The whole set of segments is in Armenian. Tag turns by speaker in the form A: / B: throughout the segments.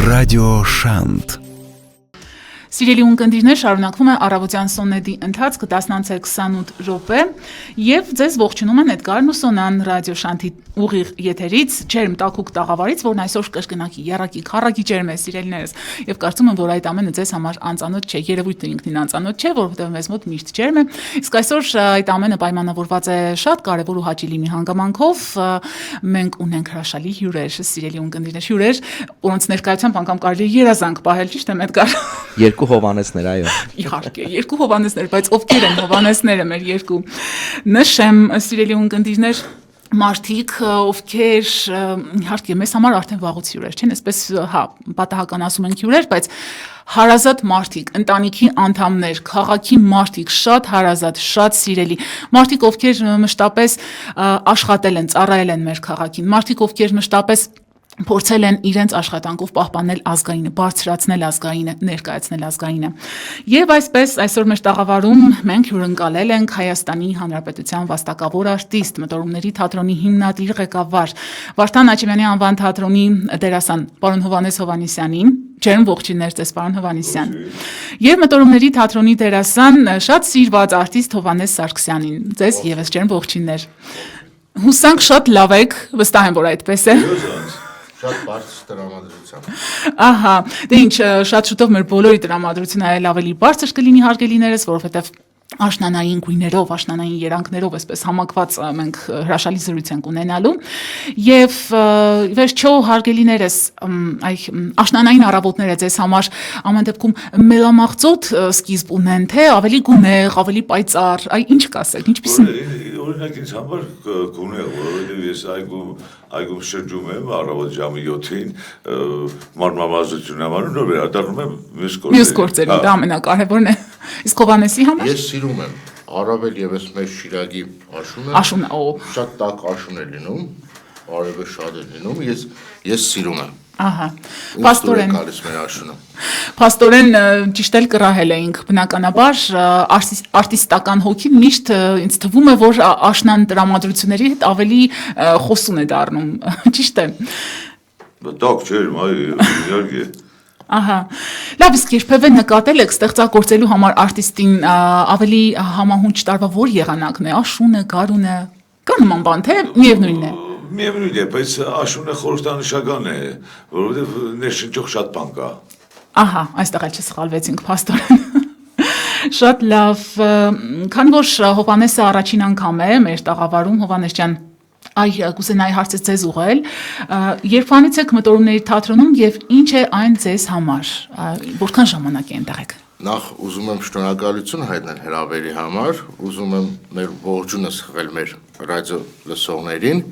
A: Ռադիո Շանթ
B: Սիրելի ունկնդիրներ, շարունակվում է առավոտյան սոնետի ընթացքը 10:28 րոպե եւ ձեզ ողջունում են Էդգարն ու Սոնան ռադիո Շանթի ուղիղ եթերից, ջերմ տաքուկ տաղավարից, որն այսօր կրկնակի եռակի քառակի ջերմ է, սիրելիներս, եւ կարծում եմ, որ այդ ամենը ձեզ համար անծանոթ չէ, երևույթը ինքնին անծանոթ չէ, որովհետեւ մեզ մոտ միշտ ջերմ է։ Իսկ այսօր այդ ամենը պայմանավորված է շատ կարեւոր ու հաճելի մի հանգամանքով, մենք ունենք հրաշալի հյուրեր, սիրելի ունկնդիրներ, հյուրեր, որոնց ներկայությամբ անգամ կարելի է երազանք պահել, ճիշտ է, Էդգար։
C: Երկու Հովանեսներ, այո։
B: Իհարկե, երկու Հովանեսներ, բայց ովքեր են Հովանեսները մեր երկու։ Նշեմ, սիրելի ունկնդիրներ, մարդիկ, ովքեր իհարկե մեզ համար արդեն վաղուց հյուրեր չեն, այսպես հա, պատահական ասում ենք հյուրեր, բայց հարազատ մարդիկ, ընտանիքի անդամներ, քաղաքի մարդիկ, շատ հարազատ, շատ սիրելի, մարդիկ, ովքեր մշտապես աշխատել են, ծառայել են մեր քաղաքին, մարդիկ, ովքեր մշտապես փորձել են իրենց աշխատանքով պահպանել ազգայինը, բարձրացնել ազգայինը, ներկայացնել ազգայինը։ Եվ այսպես այսօր մեր տաղավարում մենք հյուրընկալել ենք Հայաստանի Հանրապետության վաստակավոր արտիստ, Մտորումների թատրոնի հիմնադիր ղեկավար Վարդան Աչեմյանի անվան թատրոնի դերասան պարոն Հովհաննես Հովհաննիսյանին, ջերմ ողջույններ ձեզ պարոն Հովհաննիսյան, եւ Մտորումների թատրոնի դերասան շատ սիրված արտիստ Հովհաննես Սարգսյանին, ձեզ եւս ջերմ ողջույններ։ Հուսանք շատ լավ եք, վստահ եմ, որ այդպես է։
D: Շատ բարձր տրամադրությամբ։
B: Ահա, դե ինչ, շատ շուտով մեր բոլորի տրամադրությունը այլ ավելի բարձր կլինի հարգելիներս, որովհետև աշնանային գույներով, աշնանային երանգներով այսպես համակված մենք հրաշալի զրույց ենք ունենալու եւ վերջո հարգելիներս այ աշնանային առավոտները ձեզ համար ամեն դեպքում մելամաղձոտ սկիզբ ունեն, թե ավելի գունեղ, ավելի պայծառ, այ ինչ կասեք, ինչպիսին։
D: Օրինակ ինձ համար գունեղ, որովհետև ես այգում շրջում եմ առավոտ ժամը 7-ին մարմնամազություն եմ անում, նոր վերադառնում եմ
B: մյուս գործերին, դա ամենակարևորն է։ Իսկ Հովհաննեսի համար։
D: Ես սիրում եմ, առավել եւս մեր Շիրակի աշունը։
B: Աշունը,
D: շատ տաք աշուն է լինում, արևը շատ է լինում, ես սիրում եմ։
B: Ահա, Պաստորեն
D: գալիս մեր աշունը։
B: Պաստորեն ճիշտ էլ կռահել էինք, բնականաբար արտիստական հոգին միշտ ինձ թվում է, որ աշնան տրամադրությունների հետ ավելի խոսուն է դառնում, ճիշտ է։
D: Տակ չէ, իհարկե։
B: Ահա, լավ, իսկ երբևէ նկատել եք ստեղծագործելու համար արտիստին ավելի համահունչ տարվա որ եղանակն է, աշունը, գարունը, կա նման բան, թե միևնույնն է։
D: Միևնույն է, բայց աշունը խորհրդանշական է, որովհետև ներշնչող շատ բան կա։
B: Ահա, այստեղ էլ չսխալվեցինք, Պաստորեն։ Շատ լավ, քանի որ Հովհաննեսը առաջին անգամ է մեր տաղավարում, Հովհաննես ջան, կուզենայի հարցը ձեզ ուղղել, երբանից եք Մտորումների թատրոնում եւ ինչ է այն ձեզ համար, որքան ժամանակ է այնտեղ եք։
D: Նախ ուզում եմ շնորհակալություն հայտնել հրավերի համար, ուզում եմ մեր ողջունը սխվել մեր ռադիո լսողներին,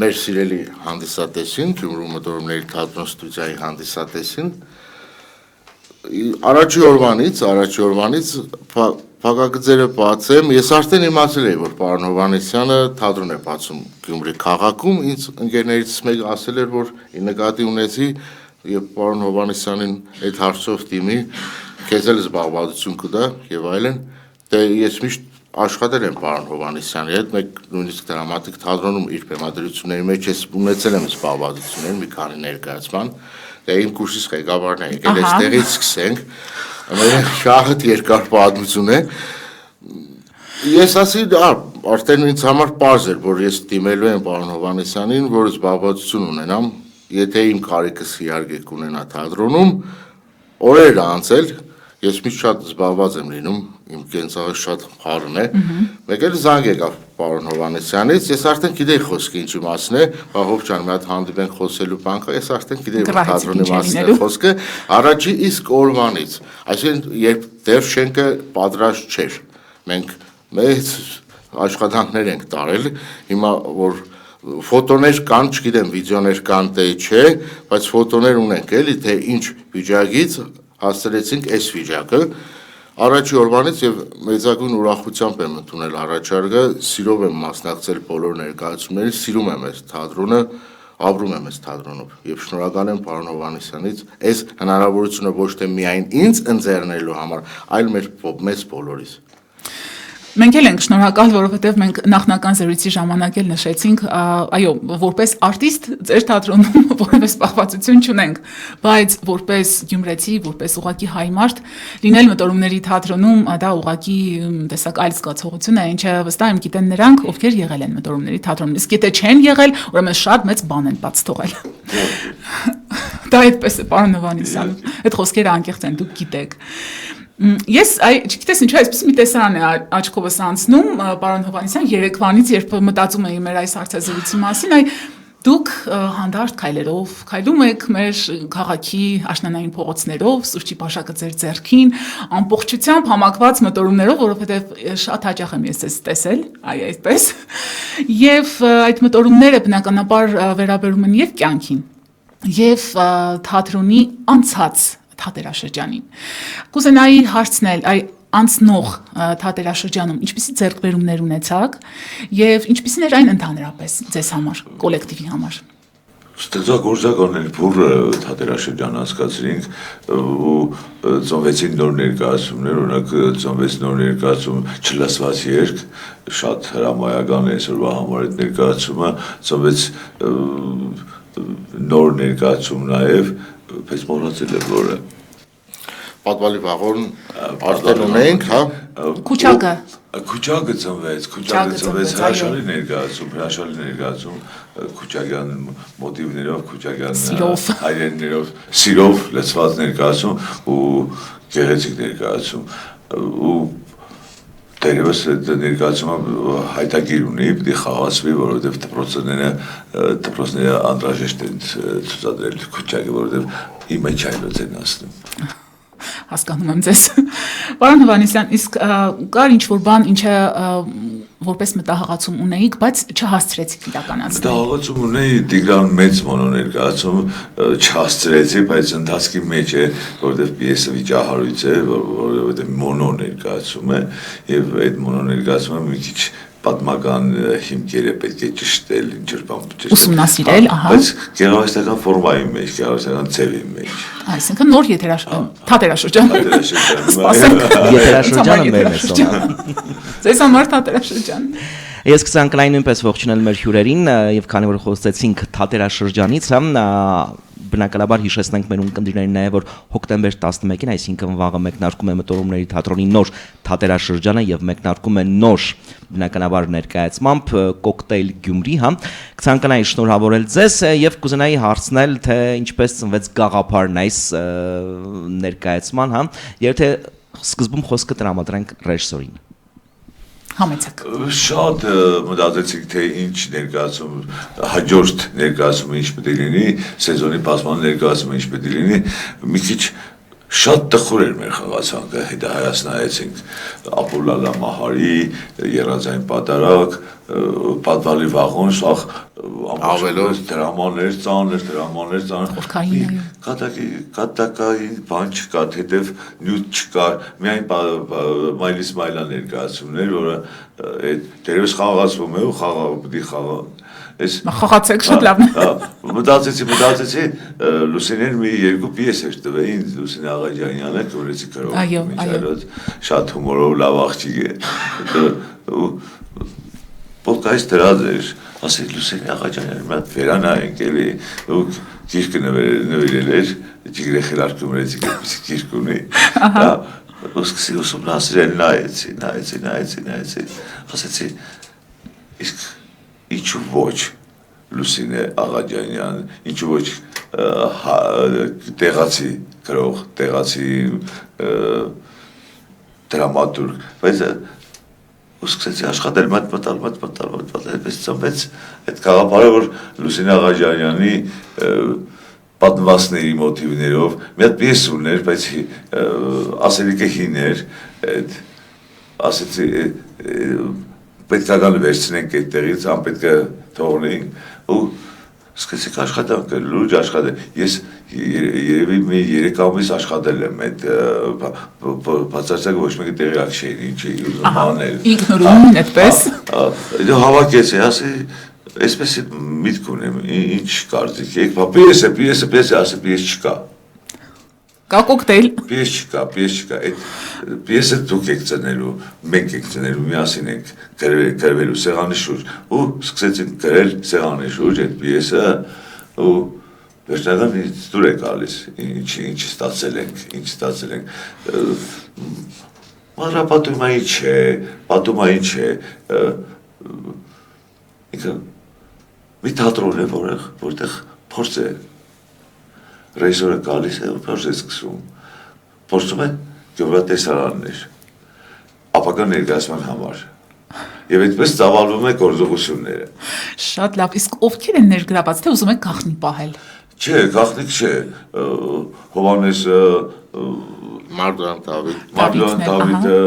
D: մեր սիրելի հանդիսատեսին, Գյումրու Մտորումների թատրոն ստուդիայի հանդիսատեսին։ Առաջի օրվանից փակագծերը բացեմ, ես արդեն իմացել էի, որ պարոն Հովհաննիսյանը թատրոն է բացում Գյումրի քաղաքում, ինձ ընկերներից մեկը ասել էր, որ նկատի ունեցի եւ պարոն Հովհաննիսյանին այդ հարցով դիմի, քեզ էլ զբաղվածություն կտա եւ այլն, դե ես միշտ աշխատել եմ պարոն Հովհաննիսյանի հետ, մեկ նույնիսկ դրամատիկ թատրոնում իր բեմադրությունների մեջ ես ունեցել եմ զբաղվածություններ մի քանի ներկայացման, դե իմ կուրսից ղեկավարն է, եկել այստեղից սկսենք, շատ երկար պատմություն է, ես ասի, արդեն ինձ համար պարզ էր, որ ես դիմելու եմ պարոն Հովհաննիսյանին, որ զբաղվածություն ունենամ, եթե իմ կարիքս իհարկե կունենա թատրոնում, օրեր անցել, ես միշտ շատ զբաղված եմ լինում, իմ կենցաղը շատ խառն է, մեկ էլ զանգ եկավ պարոն Հովհաննիսյանից, ես արդեն գիտեի խոսքը ինչի մասին է, Հով ջան, մի հատ հանդիպենք խոսելու բան կա, ես արդեն գիտեի որ թատրոնի մասին է խոսքը, առաջի իսկ օրվանից, այսինքն երբ դեռ շենքը պատրաստ չէր, մենք մեծ աշխատանքներ ենք տարել, հիմա որ ֆոտոներ կան, չգիտեմ, վիդեոներ կան, թե չէ, բայց ֆոտոներ ունենք էլի, թե ինչ վիճակից հասցրեցինք այս վիճակը, առաջի օրվանից եւ մեծագույն ուրախությամբ եմ ընդունել առաջարկը, սիրով եմ մասնակցել բոլոր ներկայացումներին, սիրում եմ այս թատրոնը, ապրում եմ այս թատրոնով եւ շնորհակալ եմ պարոն Հովհաննիսյանից այս հնարավորությունը ոչ թե միայն ինձ ընձեռնելու համար, այլ մեզ բոլորիս։
B: Մենք էլ ենք շնորհակալ, որովհետև մենք նախնական զրույցի ժամանակ էլ նշեցինք, այո, որպես արտիստ ձեր թատրոնում որևէ սպառվածություն չունենք, բայց որպես գյումրեցի, որպես ուղակի հայ մարդ, լինել մտորումների թատրոնում դա ուղակի տեսակ այլ զգացողություն է, ինչը վստահ եմ գիտեն նրանք, ովքեր եղել են մտորումների թատրոնում։ Իսկ եթե չեն եղել, ուրեմն շատ մեծ բան են բաց թողել։ Դա այդպես է, պարոն Հովհաննիսյան, այդ խոսքերը անկեղծ են, դուք գիտեք։ Ես չգիտես ինչու այսպես մի տեսարան է աչքովս անցնում, պարոն Հովհաննիսյան, երեկվանից, երբ մտածում էի մեր այս հարցազրույցի մասին, դուք հանդարտ քայլերով քայլում եք մեր քաղաքի աշնանային փողոցներով, սուրճի բաշակը ձեր ձեռքին, ամբողջությամբ համակված մտորումներով, որովհետև շատ հաճախ եմ ես տեսել, այդպես, եւ այդ մտորումները բնականաբար վերաբերում են եւ կյանքին, եւ թատրոնի անցած թատերաշրջանին։ Կուզենայի հարցնել, անցնող թատերաշրջանում ինչպիսի ձեռքբերումներ ունեցաք եւ ինչպիսին էր այն ընդհանրապես ձեզ համար, կոլեկտիվի համար։
A: Ստեղծագործականների փուլը թատերաշրջան անցկացրինք ու ծնվեցին նոր ներկայացումներ, օրինակ ծնվեց նոր ներկայացում «Չլսված երգ», շատ հրամայական է այսօրվա համար այդ ներկայացումը, ծնվեց նոր ներկայացում նաև, պես մոռացել եմ որը։
D: Պատվալի վաղորն արդեն ունենք, հա։
A: Քուչակը ծնվեց հրաշալի ներկայացում, Քուչակյան մոտիվներով, Քուչակյան հայրեններով, սիրով լցված ներկայացում ու գեղեցիկ ներկայացում ու Դերևս այդ ներկայացումը հայտագիր ունի, պիտի խաղացվի, որովհետև դպրոցները անհրաժեշտ են ցուցադրել Քուչակը, որովհետև իմը չայլոց են ասնում։
B: Հասկանում եմ ձեզ։ Պարոն Հովհաննիսյան, իսկ կար ինչ-որ բան, ինչը որպես մտահղացում ունեիք, բայց չհասցրեցիք իրականացնել։
A: Մտահղացում ունեի Տիգրան մեծ մոնոներկայացում, չհասցրեցի, բայց ընթացքի մեջ է, որովհետև պիեսը վիճահարույց է, որովհետև մոնոներկայացում է, եւ այդ մոնոներկայացումը մի քիչ պատմական հիմքեր է պետք է ճշտել, ինչ-որ բան ճշտել։
B: Ուսումնասիրել, ահա։
A: Բայց գեղարվեստական ֆորմայի մեջ, գեղարվեստական ձևի մեջ։
B: Այսինքն նոր թատերաշրջան։
C: Եթերաշրջանը մերն է սոնա։
B: Ձեզ համար թատերաշրջան։
C: Ես կցանկանայի նույնպես ողջունել մեր հյուրերին եւ քանի որ խոսեցինք թատերաշրջանից, բնականաբար հիշեցնենք մեր ունկնդիրներին նաև որ հոկտեմբեր 11-ին, այսինքն վաղը մեկնարկում է մտորումների թատրոնի նոր թատերաշրջանը եւ մեկնարկում է նոր բնականաբար ներկայացմամբ կոկտեյլ Գյումրի, կցանկանայի շնորհավորել ձեզ եւ կուզենայի հարցնել թե ինչպես ծնվեց գաղափարն այս ներկայացման, եւ թե սկզբում խոսքը տրամադրենք ռեժիսորին։
B: Համեցեք։
A: Շատ մտածեցինք թե ինչ ներկայացում հաջորդ ներկայացումը ինչ պետք է լինի, սեզոնի բացման ներկայացումը ինչ պետք է լինի, մի քիչ շատ տխուր էր մեր խաղացանկը, հետահայացնայեցինք Ապոլլալա Մահարի, Եռանձային պատարակ, Պատվալի վաղոն, սաղ ավելորդ դրամաներ ծանր, կատակային բան չկա, հետև նյութ չկար, միայն Մայլի Իսմայելյան ներկայացումներ, որը դերևս խաղացվում է ու պիտի խաղան։
B: Խաղացեք շատ լավն է։
A: Մտածեցի, Լուսինեն մի երկու պիես էր տվել ինձ, Լուսինե Աղաջանյանը, Գորեցի քրով, շատ հումորով լավ աղջիկ է։ Պոլկայից դրած էր, ասեք Լուսինե Աղաջանյանը, մենք վերանայենք էլի, ու գիրքը նվիրել էր, Ջիգրե Խելարկումրեցի կերպիսի գիրք ունի։ Ու սկսի ուսումնասիրել, նայեցի, ասեցի, իսկ ինչու ոչ Լուսինե Աղաջանյան, ինչու ոչ տեղացի գրող, տեղացի դրամատուրգ, բայց ու սկսեցի աշխատել, մտալ, այդպես ծնվեց այդ գաղափարը, որ Լուսինե Աղաջանյանի պատմվածքների մոտիվներով մի հատ պիես ուներ, բայց ասելիքը հին էր, ասեցի պետքական վերցնենք այդտեղից, անպետք է թողնենք ու սկսեցիք աշխատանքը, լուրջ աշխատել, ես երևի մի 3 ամիս աշխատել եմ այդ բացարձակ ոչ մեկը տեղյակ չէին ինչ էի ուզում անել։
B: Ինքնուրույն այդպես։
A: Հավաքեցի, ասի, այսպես միտք ունեմ, ինչ կարծիք եք, պիես է, ասի պիես չկա։
B: Կա կոկտեյլ։
A: Պիես չկա, այդ պիեսը դուք եք ծնելու, մենք եք ծնելու, միասին ենք գրվելու սեղանի շուրջ, ու սկսեցինք գրել սեղանի շուրջ այդ պիեսը, ու վերջնական ինձ դուր է գալիս, ինչ ստացել ենք, մանրապատումային չէ, ինքը մի թատրոն է, որտեղ փորձ է, ռեժիսորը գալիս է ու փորձ է սկսում, փորձում է գյուղատեսարաններ, ապագա ներկայացման համար, եւ այդպես ծավալվում է գործողությունները։
B: Շատ լավ, իսկ ովքեր են ներգրաված, թե ուզում եք գաղտնի պահել։
A: Չէ, գաղտնիք չէ, Հովհաննեսը,
D: Մարդան
A: Դավիթը,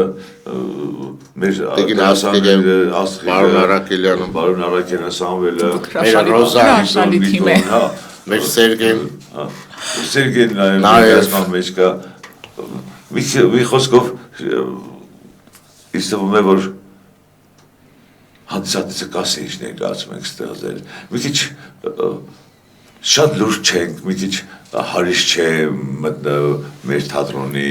A: մեր դասաները, Աստղիկը, Բարոն Արաքելյանը, Սամվելը,
D: մեր Ռոզան, մեր
A: Սերգեն ներկայացման մեջ կա, մի խոսքով ինձ թվում է, որ հանդիսատեսը կասի ինչ ներկայացում ենք ստեղծել, մի քիչ շատ լուրջ չենք, մի քիչ հարիշ չէ մեր թատրոնի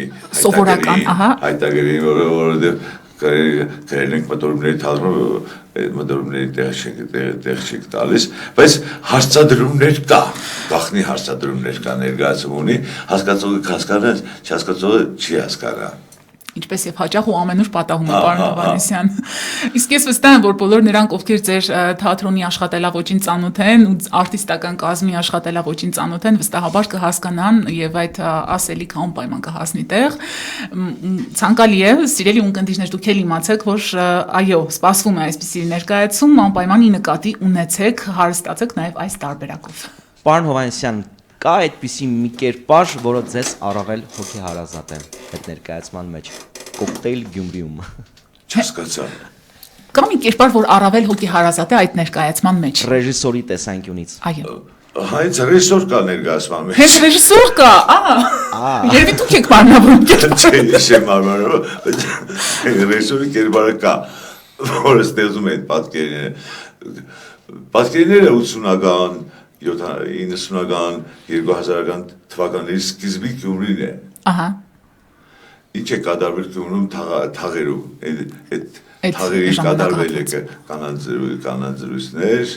A: հայտագերին, որովհետև գրել ենք մտորումների թատրոն, մտորումների տեղ չենք տալիս, բայց հարցադրումներ կա, գաղտնի հարցադրումներ կա ներկայացում ունի, հասկացողը կհասկանա, չհասկացողը չի հասկանա։
B: Ինչպես եւ հաճախ ու ամենուր պատահում է պարոն Հովհաննեսյան։ Իսկ ես վստահ եմ, որ բոլոր նրանք, ովքեր ձեր թատրոնի աշխատելավոճին ծանոթ են ու արտիստական կազմի աշխատելավոճին ծանոթ են, վստահաբար կհասկանան եւ այդ ասելիքը անպայման կհասնի տեղ։ Ցանկալի է, սիրելի ունկնդիրներ, դուք էլ իմացեք, որ այո, սպասվում է այսպիսի ներկայացում, անպայման ի նկատի ունեցեք, հարստացեք նաեւ այս տարբերակով։
C: Պարոն Հովհաննեսյան, կա այդպիսի մի կերպար, որը ձեզ առավել հոգեհարազատ է այդ ներկայացման մեջ, կոկտեյլ Գյումրիում։
A: Չհասկացա։
B: Կա մի կերպար, որ առավել հոգեհարազատ է այդ ներկայացման մեջ։
C: Ռեժիսորի տեսանկյունից։
B: Այո։
A: Հայց ռեժիսոր կա ներկայացման մեջ։
B: Հենց ռեժիսոր կա, երևի դուք եք մարմնավորում
A: Չէ, չէ մարմնավորում, ռեժիսորի կերպարը կա, որը ստեղծում է այդ պատկերները։ Պատկերները 80-ական, 90-ական, 2000-ական թվականների սկիզբի Գյումրին է։
B: Ահա։
A: Ինչ է կատարվել Գյումրում թաղերում, այդ թաղերի կատարվել է կանանց զրույցներ,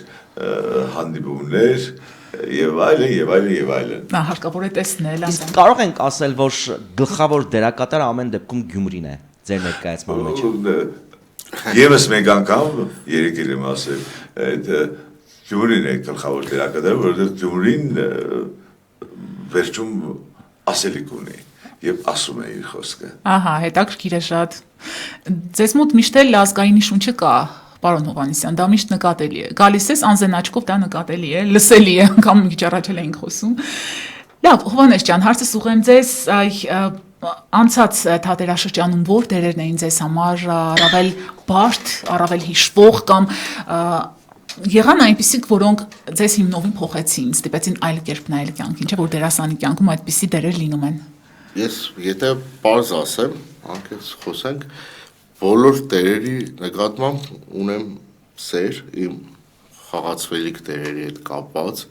A: հանդիպումներ եւ այլն։
B: Նա հարկավոր է տեսնել,
C: Իսկ կարող ենք ասել, որ գլխավոր դերակատարը ամեն դեպքում Գյումրին է ձեր ներկայացման մեջ։
A: Եվս մեկ անգամ երեք եմ ասել, այդ Գյումրին է գլխավոր դերակատարը, որովհետեւ Գյումրին վերջում ասելիք ունի եւ ասում է իր խոսքը։
B: Ահա, հետաքրքիր է շատ։ Ձեզ մոտ միշտ էլ ազգայինի շունչը կա, պարոն Հովհաննեսյան, դա միշտ նկատելի է։ Գալիս ես անզեն աչքով, դա նկատելի է, լսելի է, անգամ մի քիչ առաջ էլ էինք խոսում։ Լավ, Հովհաննես ջան, հարցս ուղղեմ ձեզ, անցած թատերաշրջանում որ դերերն էին ձեզ համար առավել բարդ, առավել հիշվող կամ եղան այնպիսիք, որոնք ձեզ հիմնովին փոխեցին, ստիպեցին այլ կերպ նայել կյանքին, չէ՞ որ դերասանի կյանքում այդպիսի դերեր լինում են։
D: Ես եթե պարզ ասեմ, անկեղծ խոսենք, բոլոր դերերի նկատմամբ ունեմ սեր իմ խաղացվելիք դերերի հետ կապված,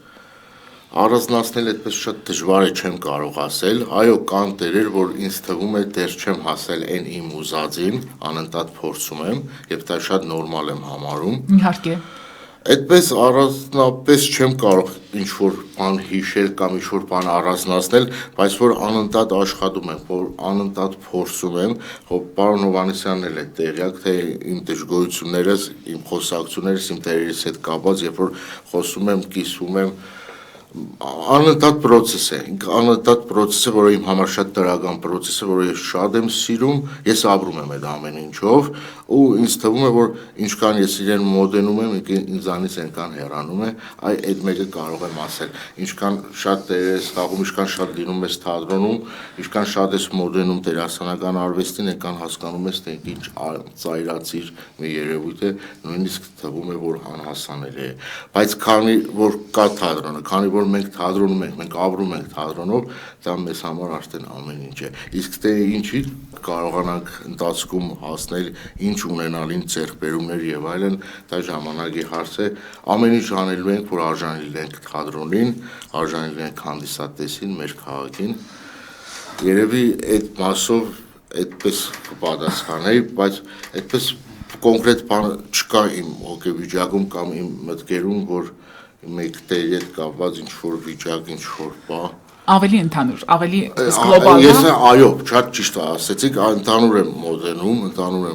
D: առանձնացնել այդպես շատ դժվար է չեմ կարող ասել, այո կան դերեր, որ ինձ թվում է դեռ չեմ հասել այն իմ ուզածին, անընդհատ փորձում եմ եւ դա շատ նորմալ եմ համարում։
B: Իհարկե։
D: Այդպես առանձնապես չեմ կարող ինչ-որ բան հիշել կամ ինչ-որ բան առանձնացնել, բայց որ անընդհատ աշխատում եմ, որ անընդհատ փորձում եմ, պարոն Հովհաննեսյանն էլ է տեղյակ, թե իմ դժգոհություններս, իմ խոսակցություններս, իմ դերերից հետ կապված, երբ որ խոսում եմ, կիսվում եմ, անընդհատ process է, անընդհատ process է, որը իմ համար շատ դրական process է, որը ես շատ եմ սիրում, ես ապրում եմ այդ ամեն ինչով, ու ինձ թվում է, որ ինչքան ես իրեն մոտենում եմ, ինձանից այնքան հեռանում է, այդ մեկը կարող եմ ասել, ինչքան շատ դերեր ես խաղում, ինչքան շատ լինում ես թատրոնում, ինչքան շատ ես մոտենում դերասանական արվեստին, այնքան հասկանում ես, թե ինչ ծայրացիր մի երևույթ է, նույնիսկ թվում է, որ անհասանելի է, բայց քանի որ կա թատրոնը, քանի որ մենք թատրոնում ենք, մենք ապրում ենք թատրոնով, դա մեզ համար արդեն ամեն ինչ է։ Իսկ թե ինչի կարողանանք ընթացքում հասնել, ինչ ունենալ, ինչ ձեռքբերումներ եւ այլն, դա ժամանակի հարց է։ Ամեն ինչ անելու ենք, որ արժանի լինենք թատրոնին, արժանի լինենք հանդիսատեսին, մեր քաղաքին։ երևի այդ մասով այդպես կպատասխանեի, բայց այդպես կոնկրետ բան չկա իմ հոգեվիճակում կամ իմ մտքերում, որ մեկ տերի հետ կապված ինչ-որ վիճակ, ինչ-որ բան
B: Ավելի ընդհանուր, ավելի գլոբալ,
D: Ես այո, շատ ճիշտ ասեցիք, ընդհանուր եմ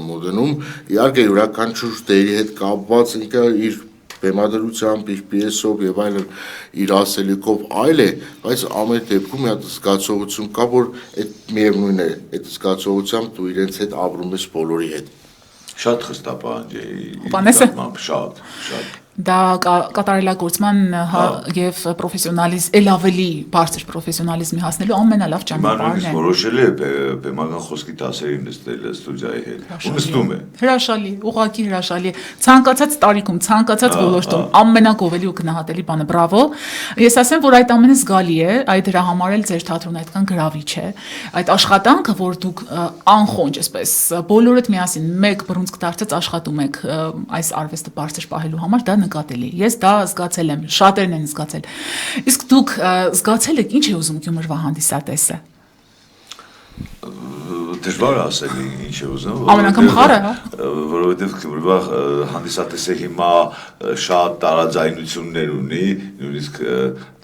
D: մոդենում, իհարկե յուրաքանչյուր դերի հետ կապված ինքը իր բեմադրությամբ, իր պիեսով եւ այլն իր ասելիքով այլ է, բայց ամեն դեպքում մի հատ զգացողություն կա, որ այդ միևնույն է, այդ զգացողությամբ դու իրենց հետ ապրում ես բոլորի հետ։
A: Շատ խստապահանջ է։
B: Հովհաննեսը։
A: Շատ։
B: Դա կատարելագործման եւ պրոֆեսիոնալիզմ, ել ավելի բարձր պրոֆեսիոնալիզմի հասնելու ամենալավ ճանապարհն է։
A: Մանուկս որոշել է բեմական խոսքի դասերին նստել ստուդիայի հետ։ Ու նստում է։
B: Հրաշալի, ուղղակի հրաշալի։ Ցանկացած տարիքում, ցանկացած ոլորտում ամենագովելի ու գնահատելի բանը, բրավո։ Ես ասեմ, որ այդ ամենը զգալի է, այդ դրա համար էլ ձեր թատրոնը այդքան գրավիչ է։ Այդ աշխատանքը, որ դուք անխոնջ, այսպես բոլորդ միասին մեկ բռունցք դարձած աշխատում եք այս արվեստը բարձր պահելու համար, դա նկատելի։ Ես դա զգացել եմ, շատերն են զգացել։ Իսկ դուք զգացել եք ինչ է ուզում Գյումրվա հանդիսատեսը։
A: Դժվար ասել ինչ է ուզում։
B: Ամեն անգամ խառը, հա։
A: Որովհետև Գյումրվա հանդիսատեսը հիմա շատ տարաձայնություններ ունի, նույնիսկ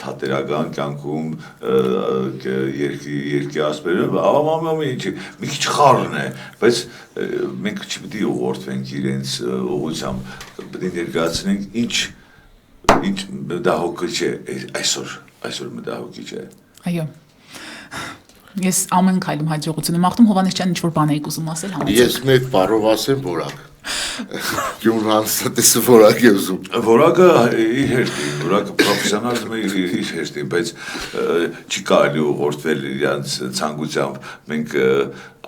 A: թատերական կյանքում երկի ասպերով, ամեն ինչի մի քիչ խառն է, բայց մենք չպետք է ուղղորդվենք իրենց ուղղությամբ, պետք է ներկայացնենք ինչ մտահոգիչ է այսօր մտահոգիչ է։
B: Այո։ Ես ամեն քայլում հաջողություն եմ աղթում, Հովհաննես ջան, ինչ-որ բան եք ուզում ասել համեցեք։
D: Ես մեկ բառով ասեմ որակ։ Գյումրվա հանդիսատեսը որակ է ուզում։
A: Որակը իր հերթին, որակը պրոֆեսիոնալիզմը իր հերթին, բայց չի կարելի ուղղորդվել իրանց ցանկությամբ։ Մենք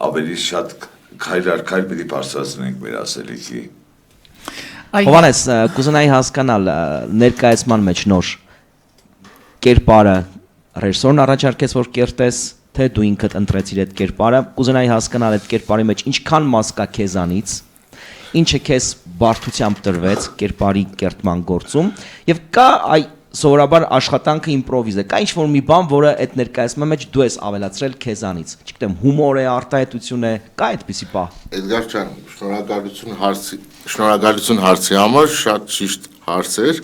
A: ավելի շատ քայլ առ քայլ պիտի բարձրացնենք մեր ասելիքի։
C: Հովհաննես, կուզենայի հասկանալ ներկայացման մեջ նոր կերպարը ռեժիսորն առաջարկեց, որ կերտես, թե դու ինքդ ընտրեցիր այդ կերպարը, կուզենայի հասկանալ այդ կերպարի մեջ ինչքան մաս կա քեզանից, ինչը քեզ բարդությամբ տրվեց կերպարի կերտման գործում, եւ կա սովորաբար աշխատանքը իմպրովիզ է, կա ինչ-որ մի բան, որը այդ ներկայացման մեջ դու ես ավելացրել քեզանից, չգիտեմ, հումոր է, արտահայտություն է, կա այդպիսի բան։
D: Էդգար ջան, շնորհակալություն հարցի համար, շատ ճիշտ հարց էր։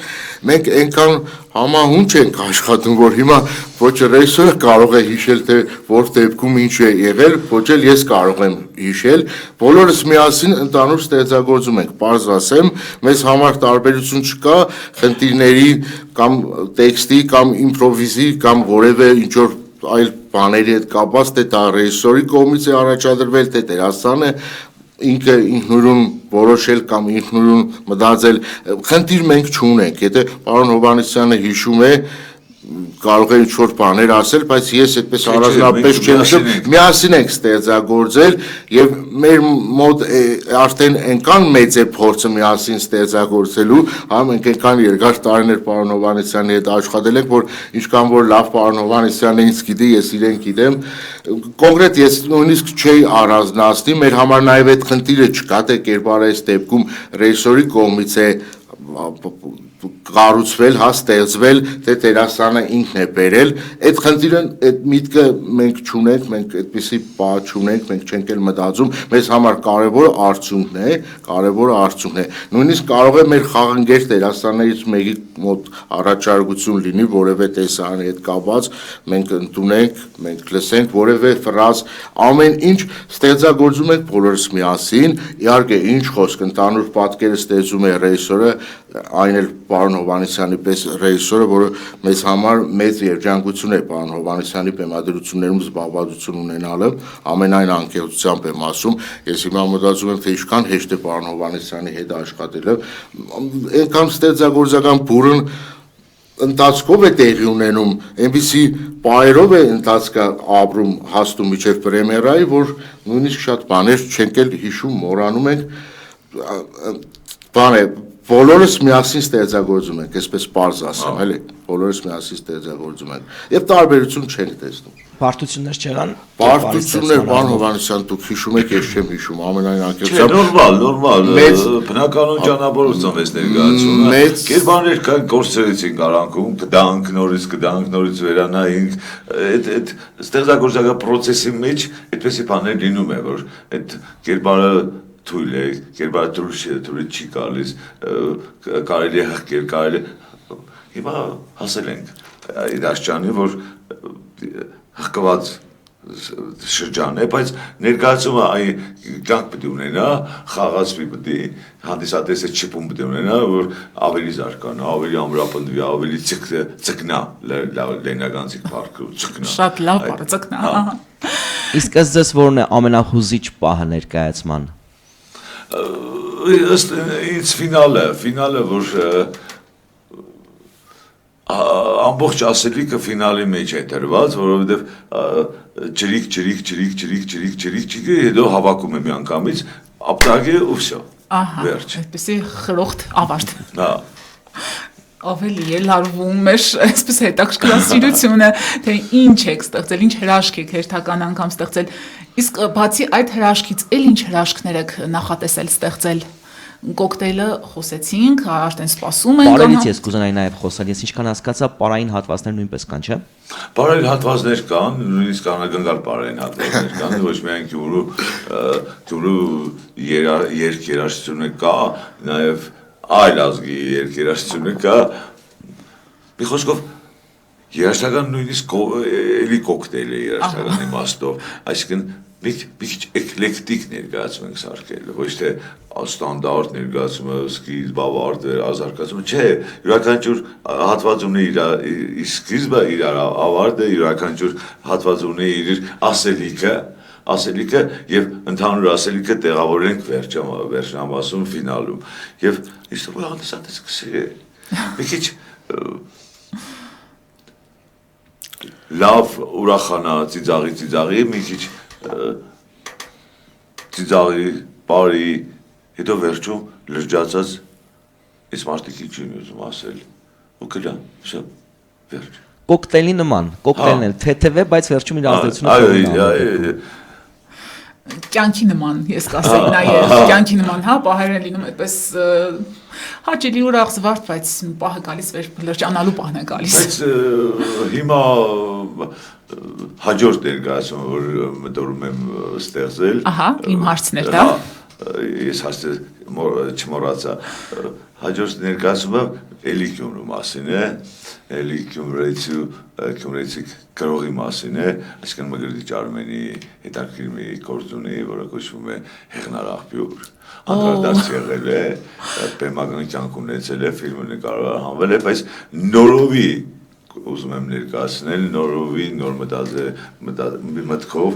D: Մենք այնքան համահունչ ենք աշխատում, որ հիմա ոչ ռեժիսորը կարող է հիշել, թե որ դեպքում ինչ է եղել, ոչ էլ ես կարող եմ հիշել։ Բոլորս միասին ընդհանուր ստեղծագործում ենք։ Պարզ ասեմ, մեզ համար տարբերություն չկա խնդիրների կամ տեքստի կամ իմպրովիզի կամ որևէ ինչ-որ այլ բաների հետ կապված, թե դա ռեժիսորի կողմից է առաջադրվել, թե դերասանը ինքը ինքնուրույն որոշել կամ ինքնուրույն մտածել, խնդիր մենք չունենք, եթե պարոն Հովհաննեսյանը հիշում է, կարող է ինչ-որ բաներ ասել, բայց ես այդպես առանձնապես չեմ հիշում, միասին ենք ստեղծագործել եւ մեր մոտ արդեն այնքան մեծ է փորձը միասին ստեղծագործելու, մենք այնքան երկար տարիներ պարոն Հովհաննեսյանի հետ աշխատել ենք, որ ինչքան որ լավ պարոն Հովհաննեսյանը ինձ գիտի, ես իրեն գիտեմ, կոնկրետ ես նույնիսկ չէի առանձնացնի, մեր համար նաեւ այդ խնդիրը չկա, թե կերպարը այս դեպքում ռեժիսորի կողմից է կառուցվել, հա ստեղծվել, թե դերասանը ինքն է բերել, այդ խնդիրը, այդ միտքը մենք չունենք, մենք այդպիսի բան չունենք, մենք չենք էլ մտածում, մեզ համար կարևորը արդյունքն է, նույնիսկ կարող է մեր խաղընկեր դերասաններից մեկի մոտ առաջարկություն լինի, որևէ տեսարանի հետ կապված, մենք ընդունենք, մենք լսենք որևէ ֆրազ, ամեն ինչ ստեղծագործում ենք բոլորս միասին, իհարկե ինչ խոսք, ընդհանուր պատկերը ստեղծում է ռեժիսորը, այն էլ պարոն Հովհաննեսյանի պես ռեժիսորը, որը մեզ համար մեծ երջանկություն է պարոն Հովհաննեսյանի բեմադրություններում զբաղվածություն ունենալը, ամենայն անկեղծությամբ եմ ասում, ես հիմա մտածում եմ, թե ինչքան հեշտ է պարոն Հովհաննեսյանի հետ աշխատելը, այնքան ստեղծագործական բուրըն ընթացքով է տեղի ունենում, այնպիսի պայերով է ընթացքը ապրում հասնում միջև պրեմիերայի, որ նույնիսկ շատ բաներ չենք էլ հիշում, մոռանում ենք, բան է, բոլորս միասին ստեղծագործում ենք, այսպես պարզ ասեմ, էլի, բոլորս միասին ստեղծագործում ենք եւ տարբերություն չենք տեսնում։
C: Բարդություններ չեղան։
D: Բարդություններ, պարոն Հովհաննիսյան, դուք հիշում եք, ես չեմ հիշում, ամենայն
A: Չէ,
D: անկեղծությամբ։
A: նորմալ, բնականon ճանապարհով ես ներկայացումը։ Կերպարներ կան, գործերեցինք արանքում, կդանք նորից վերանայինք, այդ ստեղծագործական process-ի մեջ այդպեսի բաներ լինում է, որ այդ կերպարը թույլ է, կերպարը թույլ չի գալիս, կարելի է հղկել, կարելի է, հիմա հասել ենք այդ աշխանի, որ հղկված շրջան է, բայց ներկայացումը կյանք պետք է ունենա, խաղացվի պետք է, հանդիսատեսը չպում պետք է ունենա, որ ավելի զարգանա, ավելի ամրապնդվի, ավելի ծկնա, լենական ծիկ պարկը, ծկնա։
B: Շատ լավ բառը ծկնա։
C: Իսկ ըստ ձեզ որն է ամենահուզիչ պահը ներկայացման։
A: Ըստ ինձ ֆինալը, որ ամբողջ ասելիքը ֆինալի մեջ է դրված, որովհետև ջրիկ, հետո հավաքում է միանգամից, ապտակի ու վсё։ Վերջ։
B: Այդպեսի խրոխտ ավարտ։
A: Հա։
B: Ավելի է լարվում մեր այսպես հետաքրքրասիրությունը, թե ինչ եք ստեղծել, ինչ հրաշք եք հերթական անգամ ստեղծել։ Իսկ բացի այդ հրաշքից, էլ ինչ հրաշքներ եք նախատեսել ստեղծել։ Կոկտեյլը խոսեցինք, արդեն սպասում ենք։
C: Պարելից ես կուզենայի նաև խոսել, ես ինչքան հասկացա, պարային հատվածներ նույնպես կան, չէ՞։
A: Պարային հատվածներ կան, նույնիսկ անագնգալ պարային հատվածներ կան, ոչ միայն Գյումրու երգերաշտությունը կա, նաև այլ ազգի երգերաշտությունը կա, մի խոսքով երաժշտական նույնիսկ էլի կոկտեյլ է երաժշտական իմաստով, այսինքն մի քիչ էկլեկտիկ ներկայացում ենք սարքել, ոչ թե ստանդարտ ներկայացումը, սկիզբ, ավարտ, ազարգացումը, չէ, յուրաքանչյուր հատված ունի իր սկիզբը, իր ավարտը, յուրաքանչյուր հատված ունի իր ասելիքը եւ ընդհանուր ասելիքը տեղավորենք վերջնամասում, ֆինալում։ Եվ իսկ որ հանդիսատեսը կսիրի մի քիչ լավ ուրախանա ծիծաղի, մի քիչ ծիծաղի, բարի, հետո վերջում լրջացած այս մարդիկի չի ուզում ասել, ու կլան, վсё, վերջ։
C: Կոկտեյլի նման, կոկտեյլն էլ թեթև է, բայց վերջում իր ազդեցությունը
B: Կյանքի նման, ես կասեի նաև, կյանքի նման, հա, պահեր են լինում այդպես հաճելի ուրախ զվարթ, բայց պահը գալիս լրջանալու պահն է գալիս։
A: Բայց հիմա հաջորդ ներկայացումը, որ մտորում եմ ստեղծել։
B: Ահա, իմ հարցն էր դա։
A: Ես չմոռացա, հաջորդ ներկայացումը էլի Գյումրու մասին է, էլի Գյումրեցի գրողի մասին է, այսինքն Մկրտիչ Արմենի հետաքրքիր մի գործ ունի, որը կոչվում է Հեղնար աղբյուր, անդրադարձ եղել է, բեմական կյանք ունեցել է, ֆիլմը նկարահանվել է, բայց նորովի ուզում եմ ներկայացնել, նորովի նոր մտքով,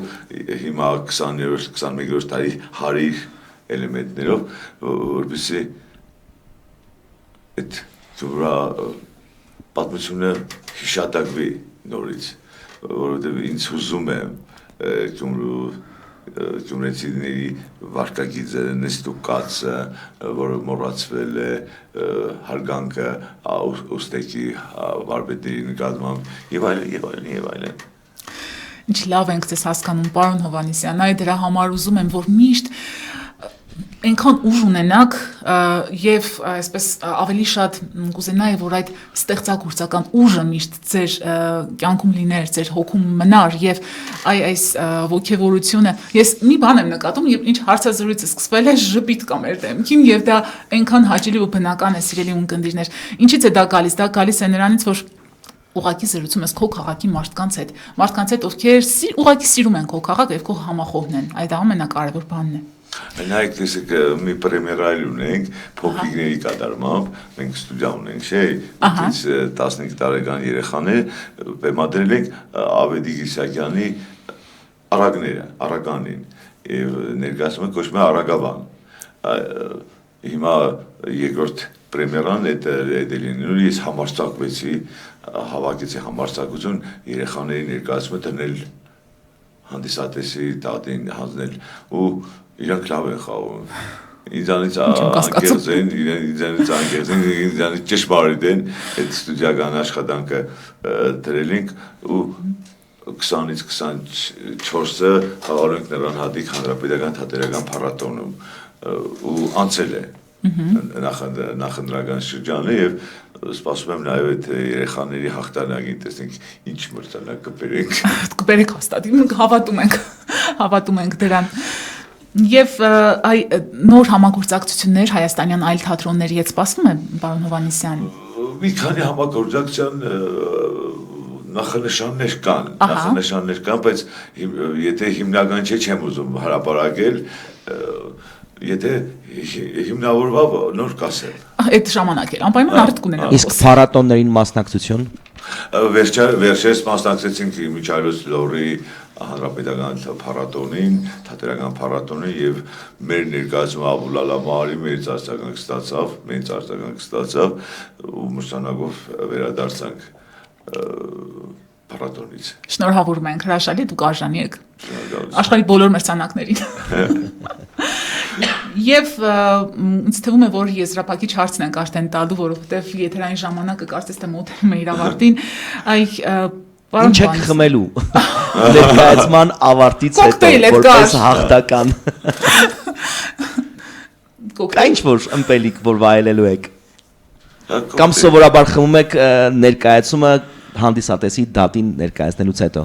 A: հիմա 21-րդ տարի հարիր էլեմենտներով, որպեսզի այդ Գյումրու պատմությունը հիշատակվի նորից, որովհետև ինձ հուզում է Գյումրեցիների վարկագիծը, նստուկացը, որը մոռացվել է, հարգանքը ուստեկի վարպետների նկատմամբ եւ այլն։
B: Ինչ լավ ենք ձեզ հասկանում, պարոն Հովհաննիսյան, այ դրա համար ուզում եմ, որ միշտ այնքան ուժ ունենաք եւ այսպես ավելի շատ կուզենայի, որ այդ ստեղծագործական ուժը միշտ ձեր կյանքում լիներ, ձեր հոգում մնար եւ այս ոգևորությունը։ Ես մի բան եմ նկատում, երբ ինչ հարցազրույցը սկսվել է, ժպիտ կա մեր դեմքին եւ դա այնքան հաճելի ու բնական է, սիրելի ունկնդիրներ։ Ինչից է դա գալիս։ Դա գալիս է նրանից, որ ուղղակի զրուցում ես քո քաղաքի մարդկանց հետ, ովքեր ուղղակի սիրում են քո քաղաքը եւ քո համախոհն են։ Այդ ամենակարևոր բանն է։
A: Նայեք, տեսեք, մի պրեմիերայել ունենք, փոքրիկների կատարմամբ, մենք ստուդիա ունենք, չէ, 15 տարեկան երեխաներ, բեմադրել ենք Ավետիք Իսահակյանի Արագանին, եւ ներկայացումը կոչվում է Արագավան։ Հիմա երկրորդ պրեմիերան այդ լինելու ես համարձակվեցի, հավաքեցի համարձակություն երեխաների ներկայացումը դնել հանդիսատեսի դատին հանձնել ու իրանք լավ են խաղում։ Իզանից անկեղծ են, իզանից ճշմարիտ են, այդ ստուդիական աշխատանքը դրել ենք ու 20-ից 24-ը խաղալու ենք նրան հատիկ հանրապետական թատերական փառատոնում ու անցել է նախընտրական շրջանը եւ սպասում եմ նաեւ այդ երեխաների հաղթանակին տեսնենք ինչ մրցանակ կբերենք։
B: Կբերեք հաստատ, հավատում ենք դրան։ Եվ այ նոր համագործակցություններ հայաստանյան այլ թատրոնների հետ սպասվում է, պարոն Հովհաննիսյան։
A: Մի քանի համագործակցության նախանշաններ կան, բայց եթե հիմնական չէ, չեմ ուզում հրապարակել, եթե հիմնավորվա նոր կասել։
B: Այդ ժամանակ էլ անպայման առիթ կունենա։
C: Իսկ փառատոններին մասնակցություն։
A: Վերջերս մասնակցեցինք Միջալոց Լորի հանրապետական փառատոնին, թատերական փառատոնին եւ մեր ներկայացումը Աբուլալամարի մեծ արձագանք ստացավ ու մրցանակով վերադարձանք փառատոնից։
B: Շնորհավորում ենք, հրաշալի դուք արժանի եք աշխարհի բոլոր մրցանակներին։ Եվ ինձ թվում է, որ եզրափակիչ հարցն ենք արդեն տալու, որովհետև եթերային ժամանակը կարծես թե մոտենում է իր ավարտին,
C: Ինչ եք խմելու ներկայացման ավարտից հետո որպես հաղթական։ Կա ինչ-որ ըմպելիք, որ վայելելու եք։ Կամ սովորաբար խմում եք ներկայացումը հանդիսատեսի դատին ներկայացնելուց հետո։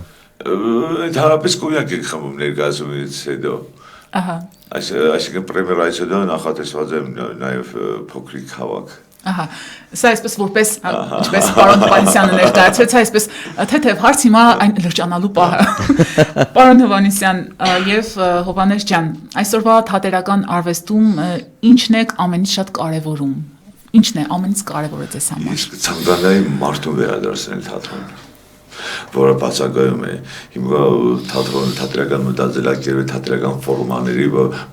A: Ընդհանրապես կոնյակ եք խմում ներկայացումից հետո։ Այսինքն պրեմիերայից հետո նախատեսված է նաև փոքրիկ հավաք։
B: Սա այսպես որպես, ինչպես պարոն Հովհաննիսյանը ներկայացրեց, այսպես թեթև հարց հիմա այն լրջանալու պահը։ Պարոն Հովհաննիսյան եւ Հովհաննես ջան, այսօրվա թատերական արվեստում ինչն եք ամենից շատ կարևորում։ Ինչն է ամենից կարևորը ձեզ համար։
A: Իսկ ցանկանայի մարդուն վերադարձնել թատրոն, որը բացակայում է հիմա թատրական մտածելակերպի թատրական ֆորմաների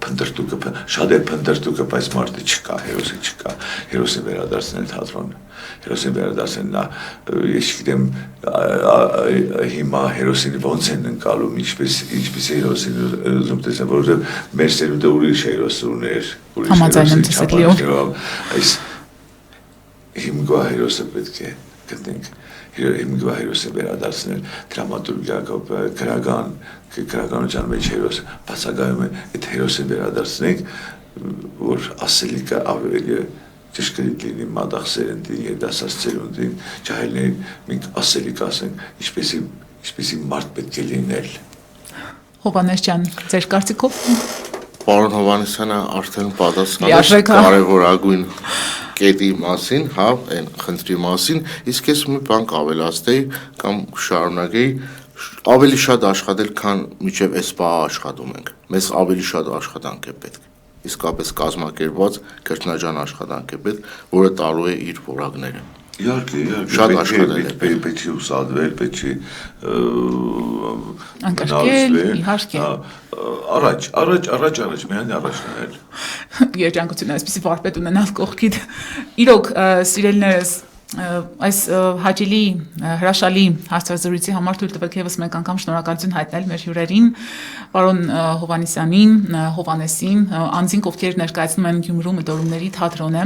A: փնտրտուքը շատ է փնտրտուքը, բայց մարդը չկա, հերոսը չկա, հերոսը վերադարձնել թատրոն, հերոսը վերադարձնել նա, ես չգիտեմ հիմա հերոսին ոնց են ընկալում, ինչպես հերոսին ուզում տեսնել, որովհետև մեր սերունդը ուրիշ հերոս ուներ, այս հիմա հերոսը պետք է գտնենք հիմա հերոսը վերադարձնել դրամատուրգիական մեջ հերոսը բացակայում է, այդ հերոսը վերադարձնենք, որ ասելիքը ավելի ճշգրիտ լինի մատաղ սերնդին, երիտասարդ սերունդին, ջահելներին, մենք ասելիք ասենք, ինչպեսի մարդ պետք է լինել։
B: Հովհաննես ջան, ձեր կարծիքով։
D: Պարոն Հովհաննիսյանը արդեն պատասխանեց կարևորագույն կետի մասին, հա, այն խնդրի մասին, իսկ ես մի բան կավելացնեի կամ շարունակեի ավելի շատ աշխատել, քան մինչև այս պահը աշխատում ենք։ Մեզ ավելի շատ աշխատանք է պետք։ Իսկապես կազմակերպված քրտնաջան աշխատանք է պետք, որը տալու է իր որակները։
A: Իհարկե,
D: շատ աշխատել է,
A: պետք է ուսադրել, պետք է
B: անկարգել, իհարկե։
A: Առաջ, միայն առաջ նայել։
B: Երջանկություն այսպեսի վարպետ ունենալ կողքիդ։ Իրոք, սիրելիներս, այս հաճելի հրաշալի հարցազրույցի համար թույլ տվեք եւս մեկ անգամ շնորհակալություն հայտնել մեր հյուրերին, պարոն Հովհաննիսյանին, Հովհաննեսին, անձինք ովքեր ներկայացնում են Գյումրու մտորումների թատրոնը,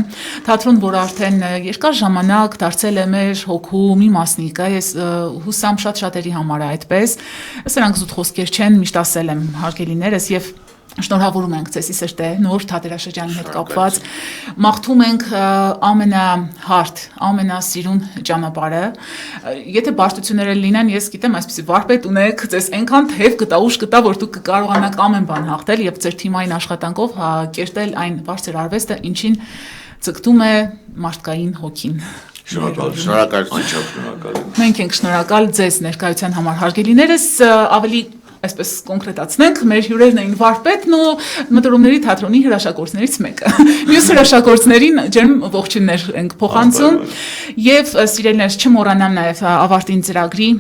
B: թատրոն, որը արդեն երկար ժամանակ դարձել է մեր հոգու մի մասնիկ, ես հուսամ շատ-շատերի համար է այդպես, սրանք զուտ խոսքեր չեն, միշտ ասել եմ հարգելիներս եւ շնորհավորում ենք ձեզի սրտե նոր թատերաշրջանի հետ կապված, մաղթում ենք ամենահարթ, ամենասիրուն ճանապարհը, եթե բարդություններ լինեն, ես գիտեմ, այսպեսի վարպետ ունեք, ձեզ այնքան թեև կտա, ուժ կտա, որ դուք կկարողանաք ամեն բան հաղթել եւ ձեր թիմային աշխատանքով կերտել այն բարձր արվեստը, ինչին ցկտում է մարդկային հոգին։
D: Շնորհակալություն։
B: Մենք ենք շնորհակալ ձեզ ներկայության համար, հարգելիներս, ավելի այսպես կոնկրետացնենք, մեր հյուրերն էին վարպետն ու մտորումների թատրոնի հրաշագործներից մեկը։ Մյուս հրաշագործներին ջերմ ողջույններ ենք փոխանցում եւ սիրելիներս չմոռանամ նաեւ ավարտին ծրագրի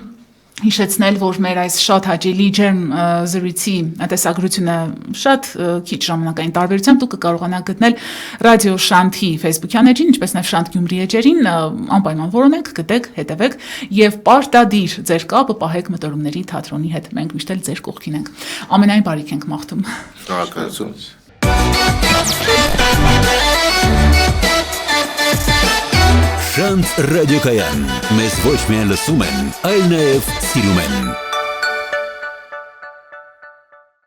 B: հիշեցնել, որ մեր այս շատ հաճելի ջերմ զրույցի տեսագրությունը շատ քիչ ժամանակային տարբերությամբ դուք կկարողանաք գտնել ռադիո Շանթի Facebook-յան էջին, ինչպես նաև Շանթ Գյումրի էջերին, անպայման որոնեք, գտեք, հետևեք եւ պարտադիր ձեր կապը պահեք մտորումների թատրոնի հետ։ Մենք միշտ էլ ձեր կողքին ենք։ Ամենայն բարիք ենք մաղթում։
D: Շնորհակալություն։
E: Շանթ ռադիոկայան, մեզ ոչ միայն լսում են, այլ նաև սիրում են։